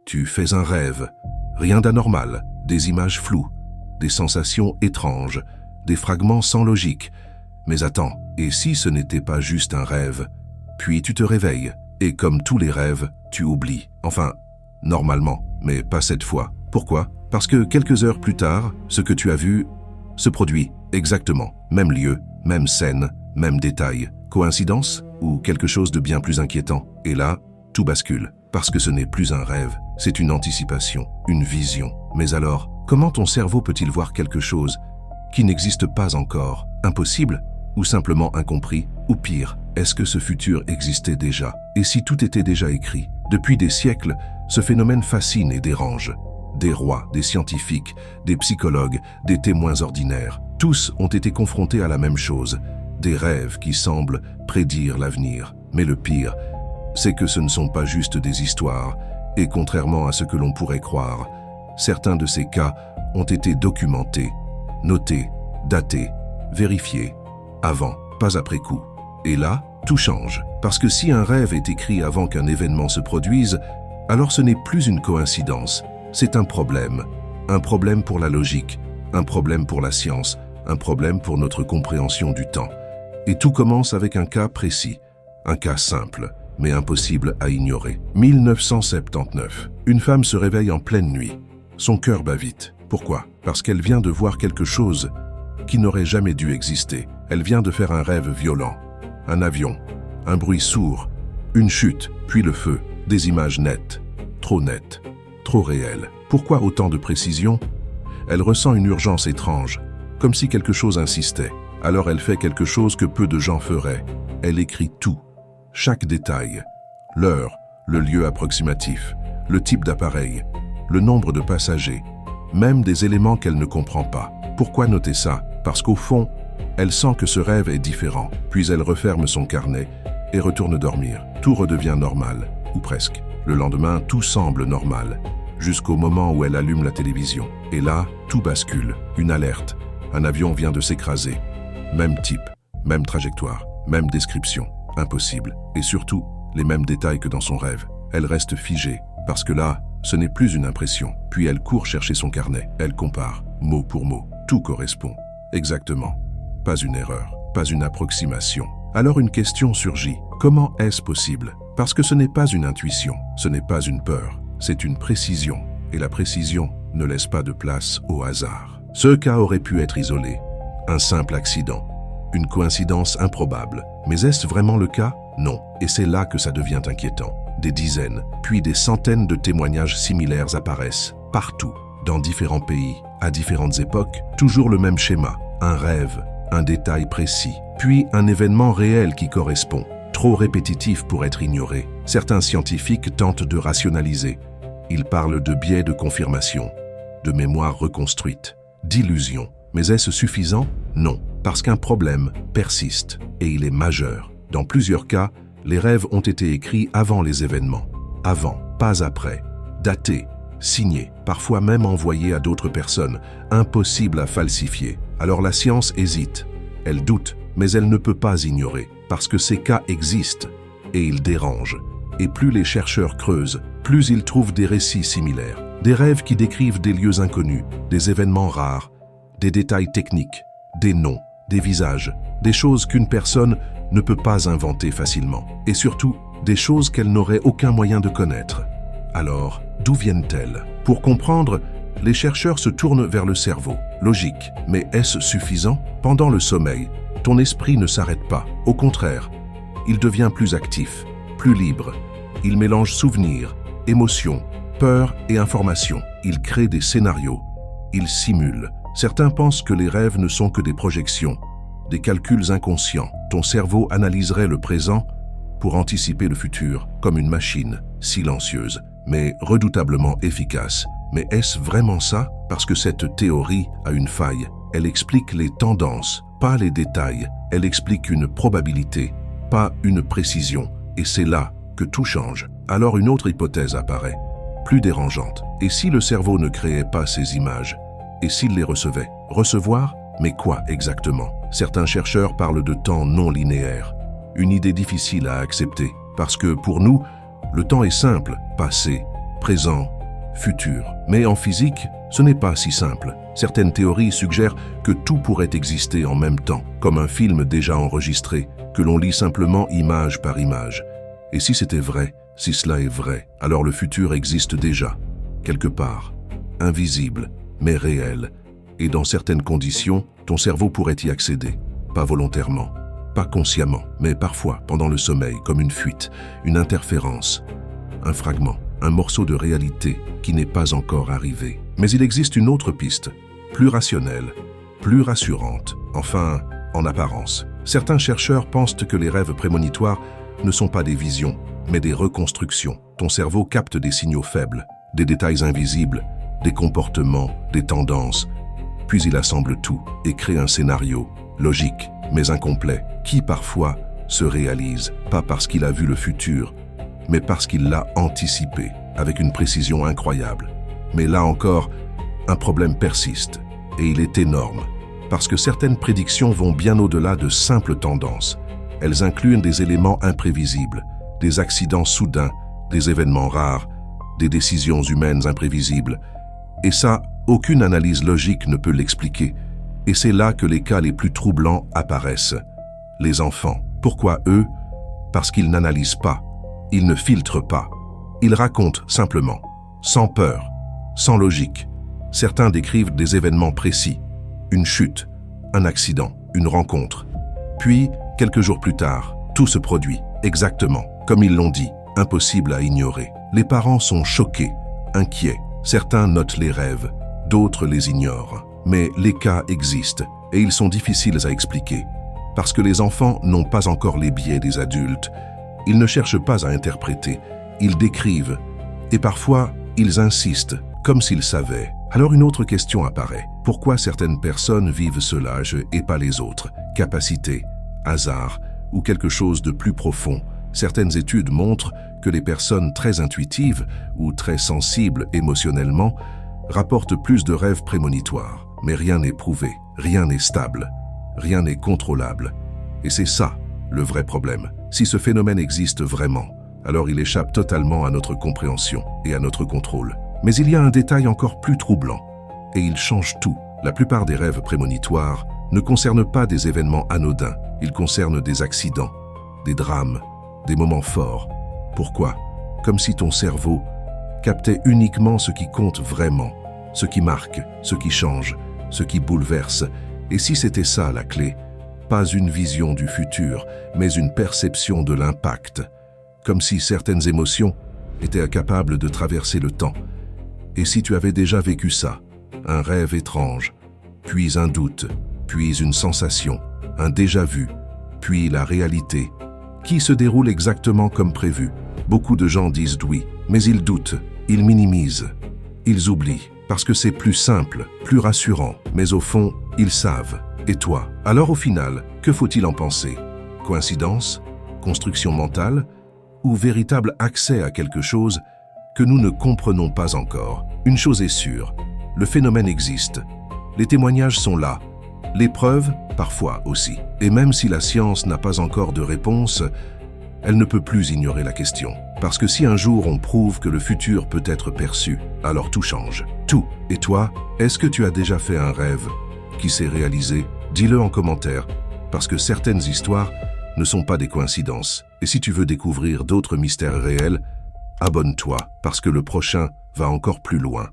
Tu fais un rêve. Rien d'anormal, des images floues, des sensations étranges, des fragments sans logique. Mais attends, et si ce n'était pas juste un rêve? Puis tu te réveilles, et comme tous les rêves, tu oublies. Enfin, normalement, mais pas cette fois. Pourquoi? Parce que quelques heures plus tard, ce que tu as vu se produit exactement. Même lieu, même scène, même détail. Coïncidence ou quelque chose de bien plus inquiétant? Et là, tout bascule. Parce que ce n'est plus un rêve, c'est une anticipation, une vision. Mais alors, comment ton cerveau peut-il voir quelque chose qui n'existe pas encore? Impossible? Ou simplement incompris? Ou pire, est-ce que ce futur existait déjà? Et si tout était déjà écrit? Depuis des siècles, ce phénomène fascine et dérange. Des rois, des scientifiques, des psychologues, des témoins ordinaires, tous ont été confrontés à la même chose, des rêves qui semblent prédire l'avenir. Mais le pire, c'est que ce ne sont pas juste des histoires, et contrairement à ce que l'on pourrait croire, certains de ces cas ont été documentés, notés, datés, vérifiés, avant, pas après coup. Et là, tout change, parce que si un rêve est écrit avant qu'un événement se produise, alors ce n'est plus une coïncidence, c'est un problème pour la logique, un problème pour la science, un problème pour notre compréhension du temps. Et tout commence avec un cas précis, un cas simple, mais impossible à ignorer. 1979. Une femme se réveille en pleine nuit. Son cœur bat vite. Pourquoi? Parce qu'elle vient de voir quelque chose qui n'aurait jamais dû exister. Elle vient de faire un rêve violent. Un avion, un bruit sourd, une chute, puis le feu, des images nettes, trop réelles. Pourquoi autant de précision? Elle ressent une urgence étrange, comme si quelque chose insistait. Alors elle fait quelque chose que peu de gens feraient. Elle écrit tout. Chaque détail, l'heure, le lieu approximatif, le type d'appareil, le nombre de passagers, même des éléments qu'elle ne comprend pas. Pourquoi noter ça? Parce qu'au fond, elle sent que ce rêve est différent. Puis elle referme son carnet et retourne dormir. Tout redevient normal, ou presque. Le lendemain, tout semble normal, jusqu'au moment où elle allume la télévision. Et là, tout bascule. Une alerte. Un avion vient de s'écraser. Même type, même trajectoire, même description. Impossible. Et surtout, les mêmes détails que dans son rêve. Elle reste figée, parce que là, ce n'est plus une impression. Puis elle court chercher son carnet. Elle compare, mot pour mot. Tout correspond. Exactement. Pas une erreur, pas une approximation. Alors une question surgit. Comment est-ce possible? Parce que ce n'est pas une intuition, ce n'est pas une peur, c'est une précision. Et la précision ne laisse pas de place au hasard. Ce cas aurait pu être isolé. Un simple accident. Une coïncidence improbable. Mais est-ce vraiment le cas? Non. Et c'est là que ça devient inquiétant. Des dizaines, puis des centaines de témoignages similaires apparaissent, partout, dans différents pays, à différentes époques, toujours le même schéma. Un rêve, un détail précis, puis un événement réel qui correspond. Trop répétitif pour être ignoré. Certains scientifiques tentent de rationaliser. Ils parlent de biais de confirmation, de mémoire reconstruite, d'illusion. Mais est-ce suffisant? Non, parce qu'un problème persiste, et il est majeur. Dans plusieurs cas, les rêves ont été écrits avant les événements. Avant, pas après. Datés, signés, parfois même envoyés à d'autres personnes. Impossible à falsifier. Alors la science hésite. Elle doute, mais elle ne peut pas ignorer. Parce que ces cas existent, et ils dérangent. Et plus les chercheurs creusent, plus ils trouvent des récits similaires. Des rêves qui décrivent des lieux inconnus, des événements rares, des détails techniques, des noms, des visages, des choses qu'une personne ne peut pas inventer facilement. Et surtout, des choses qu'elle n'aurait aucun moyen de connaître. Alors, d'où viennent-elles? Pour comprendre, les chercheurs se tournent vers le cerveau. Logique, mais est-ce suffisant? Pendant le sommeil, ton esprit ne s'arrête pas. Au contraire, il devient plus actif, plus libre. Il mélange souvenirs, émotions, peurs et informations. Il crée des scénarios. Il simule. Certains pensent que les rêves ne sont que des projections, des calculs inconscients. Ton cerveau analyserait le présent pour anticiper le futur, comme une machine, silencieuse, mais redoutablement efficace. Mais est-ce vraiment ça? Parce que cette théorie a une faille. Elle explique les tendances, pas les détails. Elle explique une probabilité, pas une précision. Et c'est là que tout change. Alors une autre hypothèse apparaît, plus dérangeante. Et si le cerveau ne créait pas ces images? Et s'il les recevait? Recevoir? Mais quoi exactement? Certains chercheurs parlent de temps non linéaire. Une idée difficile à accepter. Parce que pour nous, le temps est simple. Passé, présent, futur. Mais en physique, ce n'est pas si simple. Certaines théories suggèrent que tout pourrait exister en même temps, comme un film déjà enregistré, que l'on lit simplement image par image. Et si c'était vrai, si cela est vrai, alors le futur existe déjà, quelque part, invisible, mais réel. Et dans certaines conditions, ton cerveau pourrait y accéder, pas volontairement, pas consciemment, mais parfois pendant le sommeil, comme une fuite, une interférence, un fragment, un morceau de réalité qui n'est pas encore arrivé. Mais il existe une autre piste, plus rationnelle, plus rassurante, enfin, en apparence. Certains chercheurs pensent que les rêves prémonitoires ne sont pas des visions, mais des reconstructions. Ton cerveau capte des signaux faibles, des détails invisibles, des comportements, des tendances, puis il assemble tout et crée un scénario, logique, mais incomplet, qui parfois se réalise, pas parce qu'il a vu le futur, mais parce qu'il l'a anticipé, avec une précision incroyable. Mais là encore, un problème persiste, et il est énorme, parce que certaines prédictions vont bien au-delà de simples tendances. Elles incluent des éléments imprévisibles, des accidents soudains, des événements rares, des décisions humaines imprévisibles. Et ça, aucune analyse logique ne peut l'expliquer. Et c'est là que les cas les plus troublants apparaissent. Les enfants. Pourquoi eux? Parce qu'ils n'analysent pas. Ils ne filtrent pas. Ils racontent simplement, sans peur, sans logique. Certains décrivent des événements précis, une chute, un accident, une rencontre. Puis, quelques jours plus tard, tout se produit, exactement, comme ils l'ont dit, impossible à ignorer. Les parents sont choqués, inquiets. Certains notent les rêves, d'autres les ignorent. Mais les cas existent, et ils sont difficiles à expliquer. Parce que les enfants n'ont pas encore les biais des adultes. Ils ne cherchent pas à interpréter, ils décrivent. Et parfois, ils insistent, comme s'ils savaient. Alors une autre question apparaît. Pourquoi certaines personnes vivent ce âge et pas les autres? Capacité, hasard ou quelque chose de plus profond? Certaines études montrent que les personnes très intuitives ou très sensibles émotionnellement rapportent plus de rêves prémonitoires. Mais rien n'est prouvé, rien n'est stable, rien n'est contrôlable. Et c'est ça, le vrai problème. Si ce phénomène existe vraiment, alors il échappe totalement à notre compréhension et à notre contrôle. Mais il y a un détail encore plus troublant, et il change tout. La plupart des rêves prémonitoires ne concernent pas des événements anodins, ils concernent des accidents, des drames, des moments forts. Pourquoi? Comme si ton cerveau captait uniquement ce qui compte vraiment, ce qui marque, ce qui change, ce qui bouleverse. Et si c'était ça la clé? Pas une vision du futur, mais une perception de l'impact. Comme si certaines émotions étaient incapables de traverser le temps. Et si tu avais déjà vécu ça, un rêve étrange, puis un doute, puis une sensation, un déjà-vu, puis la réalité, qui se déroule exactement comme prévu. Beaucoup de gens disent oui, mais ils doutent, ils minimisent, ils oublient, parce que c'est plus simple, plus rassurant, mais au fond, ils savent. Et toi? Alors au final, que faut-il en penser? Coïncidence? Construction mentale? Ou véritable accès à quelque chose que nous ne comprenons pas encore? Une chose est sûre, le phénomène existe. Les témoignages sont là, les preuves, parfois aussi. Et même si la science n'a pas encore de réponse, elle ne peut plus ignorer la question. Parce que si un jour on prouve que le futur peut être perçu, alors tout change. Tout. Et toi, est-ce que tu as déjà fait un rêve qui s'est réalisé? Dis-le en commentaire, parce que certaines histoires ne sont pas des coïncidences. Et si tu veux découvrir d'autres mystères réels, abonne-toi, parce que le prochain va encore plus loin.